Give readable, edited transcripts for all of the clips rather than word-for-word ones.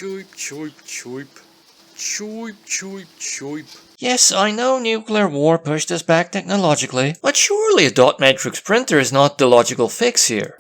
Choip, choip, choip. Choip, choip, choip. Yes, I know nuclear war pushed us back technologically, but surely a dot matrix printer is not the logical fix here.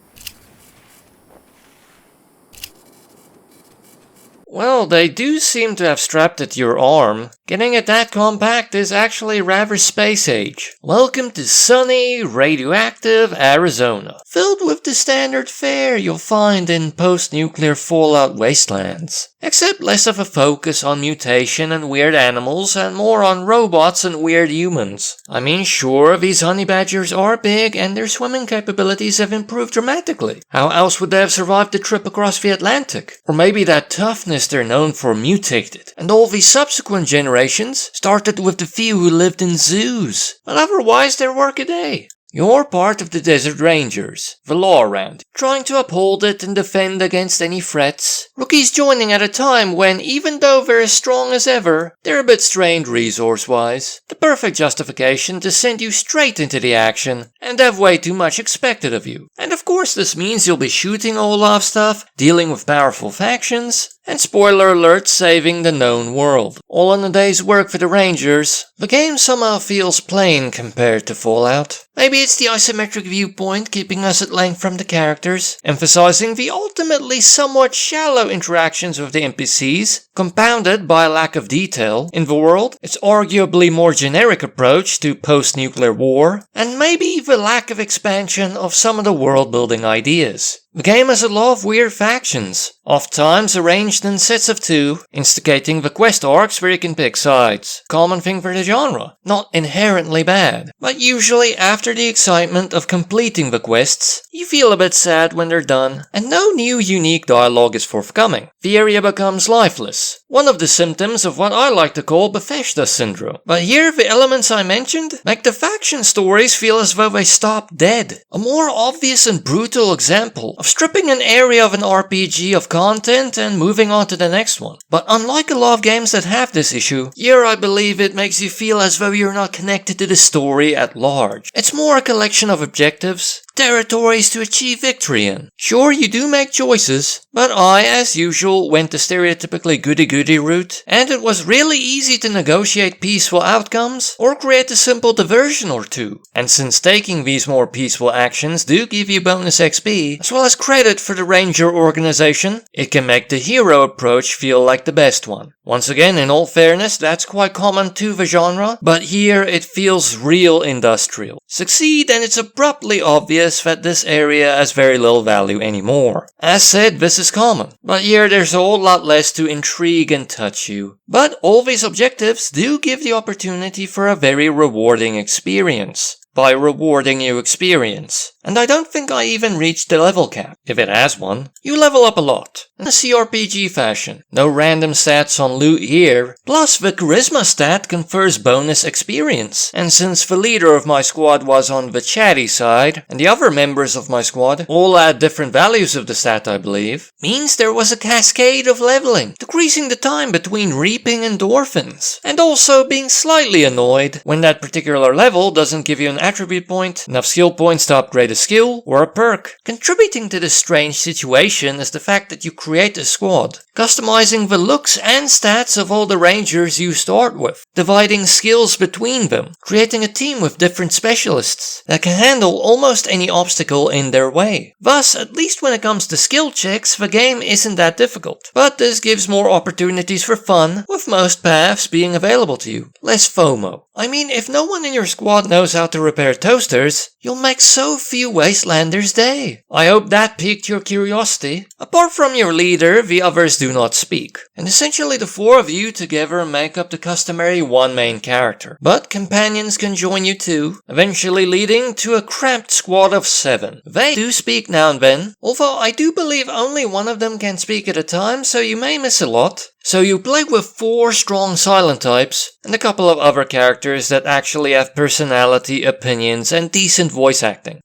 Well, they do seem to have strapped it to your arm. Getting it that compact is actually rather space age. Welcome to sunny, radioactive Arizona, filled with the standard fare you'll find in post-nuclear fallout wastelands. Except less of a focus on mutation and weird animals and more on robots and weird humans. I mean, sure, these honey badgers are big and their swimming capabilities have improved dramatically. How else would they have survived the trip across the Atlantic? Or maybe that toughness they're known for mutated, and all these subsequent generations started with the few who lived in zoos. But otherwise they're workaday. You're part of the Desert Rangers, the law around, trying to uphold it and defend against any threats. Rookies joining at a time when, even though they're as strong as ever, they're a bit strained resource-wise. The perfect justification to send you straight into the action and have way too much expected of you. And of course this means you'll be shooting Olaf stuff, dealing with powerful factions, and spoiler alert, saving the known world. All in a day's work for the Rangers. The game somehow feels plain compared to Fallout. Maybe it's the isometric viewpoint keeping us at length from the characters, emphasizing the ultimately somewhat shallow interactions with the NPCs, compounded by a lack of detail in the world, its arguably more generic approach to post-nuclear war, and maybe the lack of expansion of some of the world-building ideas. The game has a lot of weird factions, oft-times arranged in sets of two, instigating the quest arcs where you can pick sides. Common thing for the genre. Not inherently bad, but usually after the excitement of completing the quests, you feel a bit sad when they're done, and no new unique dialogue is forthcoming. The area becomes lifeless. One of the symptoms of what I like to call Bethesda syndrome. But here the elements I mentioned make the faction stories feel as though they stop dead. A more obvious and brutal example of stripping an area of an RPG of content and moving on to the next one. But unlike a lot of games that have this issue, here I believe it makes you feel as though you're not connected to the story at large. It's more a collection of objectives, territories to achieve victory in. Sure, you do make choices, but I, as usual, went the stereotypically goody-goody route, and it was really easy to negotiate peaceful outcomes or create a simple diversion or two. And since taking these more peaceful actions do give you bonus XP, as well as credit for the Ranger organization, it can make the hero approach feel like the best one. Once again, in all fairness, that's quite common to the genre, but here it feels real industrial. Succeed and it's abruptly obvious that this area has very little value anymore. As said, this is common, but here there's a whole lot less to intrigue and touch you. But all these objectives do give the opportunity for a very rewarding experience. By rewarding you experience. And I don't think I even reached the level cap, if it has one. You level up a lot, in a CRPG fashion. No random stats on loot here, plus the charisma stat confers bonus experience. And since the leader of my squad was on the chatty side, and the other members of my squad all had different values of the stat I believe, means there was a cascade of leveling, decreasing the time between reaping endorphins, and also being slightly annoyed when that particular level doesn't give you an attribute point, enough skill points to upgrade a skill, or a perk. Contributing to this strange situation is the fact that you create a squad, customizing the looks and stats of all the rangers you start with, dividing skills between them, creating a team with different specialists that can handle almost any obstacle in their way. Thus, at least when it comes to skill checks, the game isn't that difficult. But this gives more opportunities for fun, with most paths being available to you. Less FOMO. I mean, if no one in your squad knows how to repair toasters, you'll make so few Wastelanders' day. I hope that piqued your curiosity. Apart from your leader, the others do not speak, and essentially the four of you together make up the customary one main character. But companions can join you too, eventually leading to a cramped squad of 7. They do speak now and then, although I do believe only one of them can speak at a time, so you may miss a lot. So you play with 4 strong silent types, and a couple of other characters that actually have personality, opinions, and decent voice acting.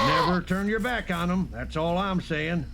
Never turn your back on them, that's all I'm saying.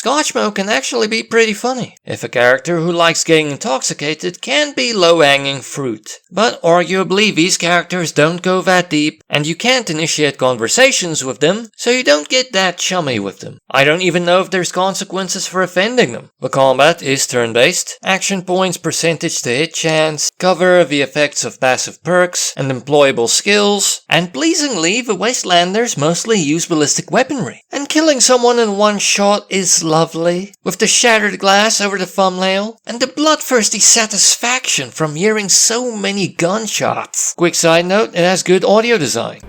Scotchmo can actually be pretty funny, if a character who likes getting intoxicated can be low-hanging fruit. But arguably these characters don't go that deep, and you can't initiate conversations with them, so you don't get that chummy with them. I don't even know if there's consequences for offending them. The combat is turn-based, action points, percentage to hit chance, cover the effects of passive perks, and employable skills, and pleasingly the Wastelanders mostly use ballistic weaponry. And killing someone in one shot is lovely, with the shattered glass over the thumbnail, and the bloodthirsty satisfaction from hearing so many gunshots. Quick side note, it has good audio design.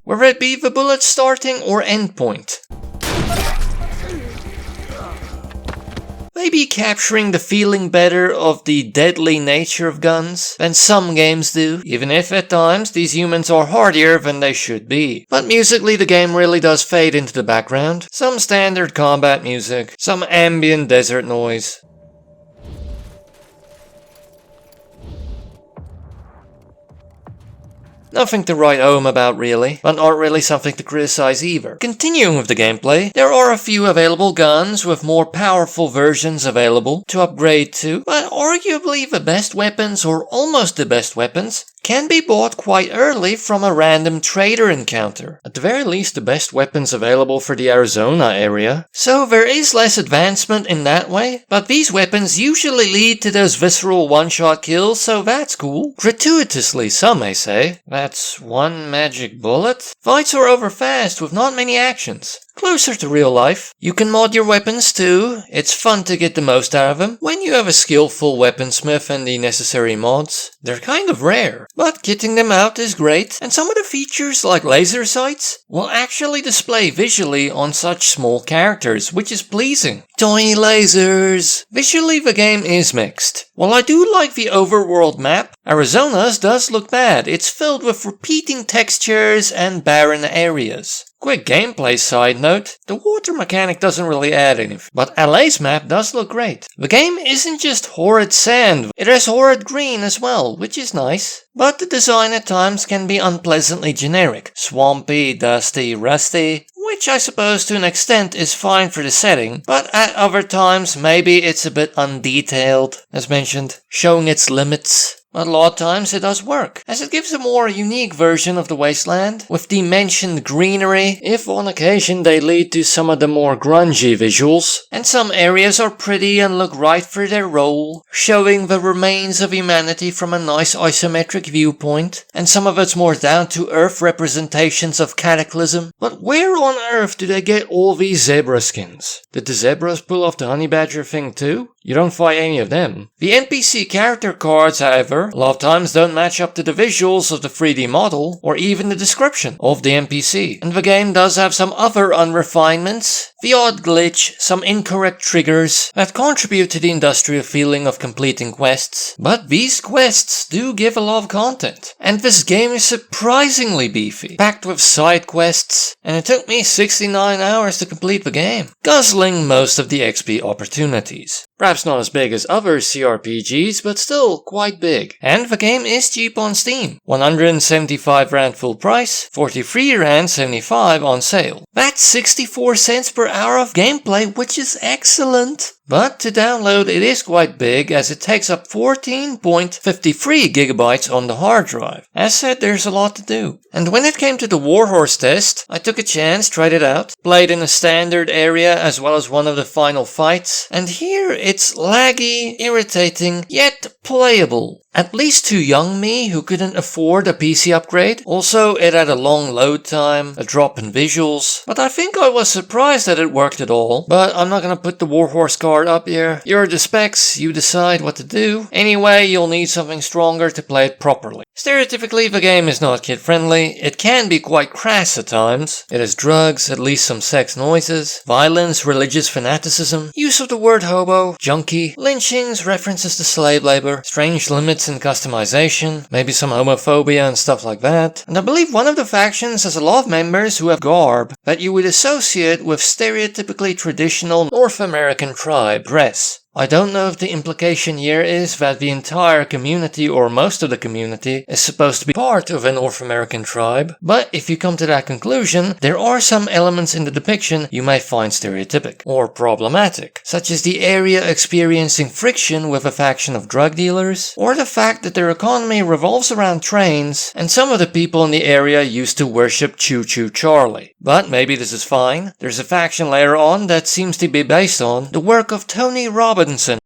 Whether it be the bullet starting or endpoint. Maybe capturing the feeling better of the deadly nature of guns than some games do, even if at times these humans are hardier than they should be. But musically the game really does fade into the background. Some standard combat music, some ambient desert noise. Nothing to write home about really, but not really something to criticize either. Continuing with the gameplay, there are a few available guns with more powerful versions available to upgrade to, but arguably the best weapons, or almost the best weapons, can be bought quite early from a random trader encounter. At the very least, the best weapons available for the Arizona area. So there is less advancement in that way, but these weapons usually lead to those visceral one-shot kills, so that's cool. Gratuitously, some may say. That's one magic bullet? Fights are over fast with not many actions. Closer to real life. You can mod your weapons too. It's fun to get the most out of them when you have a skillful weaponsmith and the necessary mods. They're kind of rare, but kitting them out is great, and some of the features like laser sights will actually display visually on such small characters, which is pleasing. Tiny lasers! Visually the game is mixed. While I do like the overworld map, Arizona's does look bad. It's filled with repeating textures and barren areas. Quick gameplay side note, the water mechanic doesn't really add anything, but LA's map does look great. The game isn't just horrid sand, it has horrid green as well, which is nice. But the design at times can be unpleasantly generic, swampy, dusty, rusty, which I suppose to an extent is fine for the setting, but at other times maybe it's a bit undetailed, as mentioned, showing its limits. But a lot of times it does work, as it gives a more unique version of the wasteland, with the mentioned greenery, if on occasion they lead to some of the more grungy visuals, and some areas are pretty and look right for their role, showing the remains of humanity from a nice isometric viewpoint, and some of its more down-to-earth representations of Cataclysm. But where on earth do they get all these zebra skins? Did the zebras pull off the honey badger thing too? You don't fight any of them. The NPC character cards, however, a lot of times don't match up to the visuals of the 3D model, or even the description of the NPC. And the game does have some other unrefinements, the odd glitch, some incorrect triggers, that contribute to the industrial feeling of completing quests. But these quests do give a lot of content. And this game is surprisingly beefy, packed with side quests, and it took me 69 hours to complete the game, guzzling most of the XP opportunities. Perhaps not as big as other CRPGs, but still quite big. And the game is cheap on Steam. 175 Rand full price, 43 Rand 75 on sale. That's 64 cents per hour of gameplay, which is excellent. But to download it is quite big, as it takes up 14.53 gigabytes on the hard drive. As said, there's a lot to do. And when it came to the Warhorse test, I took a chance, tried it out, played in a standard area as well as one of the final fights, and here it's laggy, irritating, yet playable. At least to young me, who couldn't afford a PC upgrade. Also, it had a long load time, a drop in visuals, but I think I was surprised that it worked at all. But I'm not gonna put the Warhorse card up here. Here are the specs, you decide what to do. Anyway, you'll need something stronger to play it properly. Stereotypically, the game is not kid-friendly. It can be quite crass at times. It has drugs, at least some sex noises, violence, religious fanaticism, use of the word hobo, junkie, lynchings, references to slave labor, strange limits in customization, maybe some homophobia and stuff like that. And I believe one of the factions has a lot of members who have garb that you would associate with stereotypically traditional North American tribe dress. I don't know if the implication here is that the entire community or most of the community is supposed to be part of a North American tribe, but if you come to that conclusion, there are some elements in the depiction you may find stereotypic or problematic, such as the area experiencing friction with a faction of drug dealers, or the fact that their economy revolves around trains and some of the people in the area used to worship Choo Choo Charlie. But maybe this is fine. There's a faction later on that seems to be based on the work of Tony Robbins.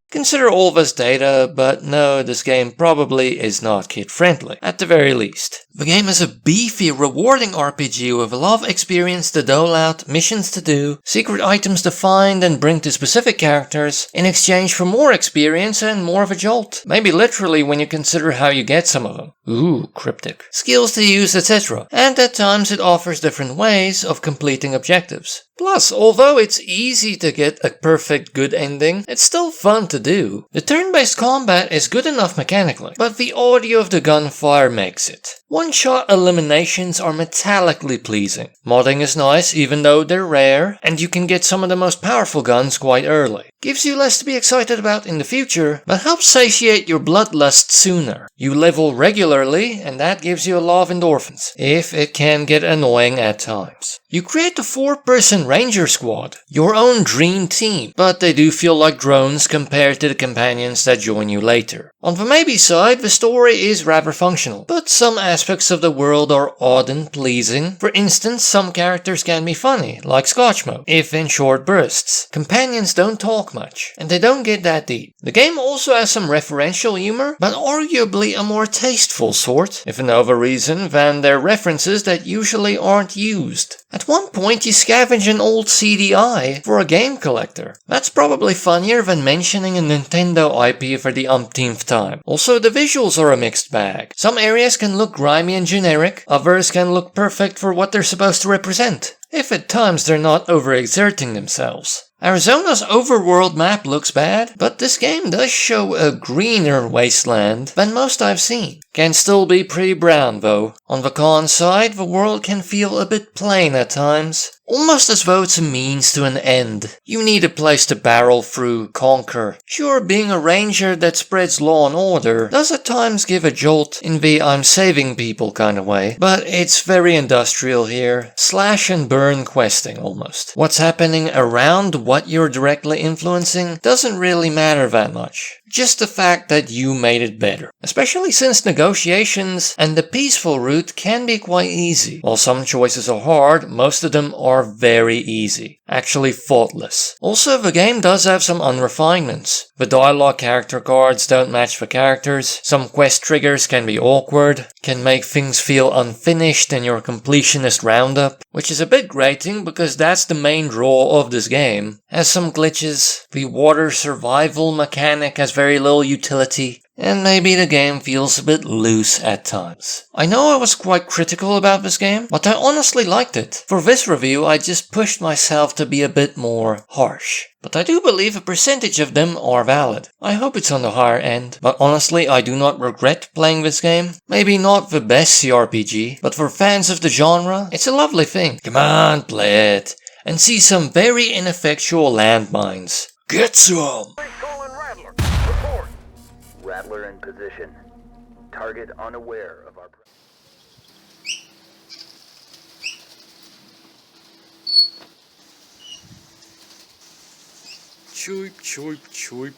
Consider all this data, but no, this game probably is not kid-friendly, at the very least. The game is a beefy, rewarding RPG with a lot of experience to dole out, missions to do, secret items to find and bring to specific characters, in exchange for more experience and more of a jolt. Maybe literally when you consider how you get some of them. Ooh, cryptic. Skills to use, etc. And at times it offers different ways of completing objectives. Plus, although it's easy to get a perfect good ending, it's still fun to do. The turn-based combat is good enough mechanically, but the audio of the gunfire makes it. One-shot eliminations are metallically pleasing. Modding is nice even though they're rare, and you can get some of the most powerful guns quite early. Gives you less to be excited about in the future, but helps satiate your bloodlust sooner. You level regularly, and that gives you a lot of endorphins, if it can get annoying at times. You create a 4-person ranger squad, your own dream team, but they do feel like drones compared to the companions that join you later. On the maybe side, the story is rather functional, but some aspects of the world are odd and pleasing. For instance, some characters can be funny, like Scotch Mode, if in short bursts. Companions don't talk much, and they don't get that deep. The game also has some referential humor, but arguably a more tasteful sort, if for no other reason than their references that usually aren't used. At one point you scavenge an old CDI for a game collector. That's probably funnier than mentioning a Nintendo IP for the umpteenth time. Also, the visuals are a mixed bag. Some areas can look grimy and generic, others can look perfect for what they're supposed to represent, if at times they're not overexerting themselves. Arizona's overworld map looks bad, but this game does show a greener wasteland than most I've seen. Can still be pretty brown though. On the con side, the world can feel a bit plain at times. Almost as though it's a means to an end. You need a place to barrel through, conquer. Sure, being a ranger that spreads law and order does at times give a jolt in the I'm saving people kind of way, but it's very industrial here. Slash and burn questing almost. What's happening around what you're directly influencing doesn't really matter that much. Just the fact that you made it better. Especially since negotiations and the peaceful route can be quite easy. While some choices are hard, most of them are very easy. Actually faultless. Also, the game does have some unrefinements. The dialogue character cards don't match the characters. Some quest triggers can be awkward. Can make things feel unfinished in your completionist roundup. Which is a bit grating because that's the main draw of this game. Has some glitches. The water survival mechanic has very little utility, and maybe the game feels a bit loose at times. I know I was quite critical about this game, but I honestly liked it. For this review, I just pushed myself to be a bit more harsh. But I do believe a percentage of them are valid. I hope it's on the higher end, but honestly I do not regret playing this game. Maybe not the best CRPG, but for fans of the genre, it's a lovely thing. Come on, play it, and see some very ineffectual landmines. Get some! Rattler in position. Target unaware of our... Choip, choip, choip.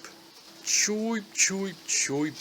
Choip, choip, choip.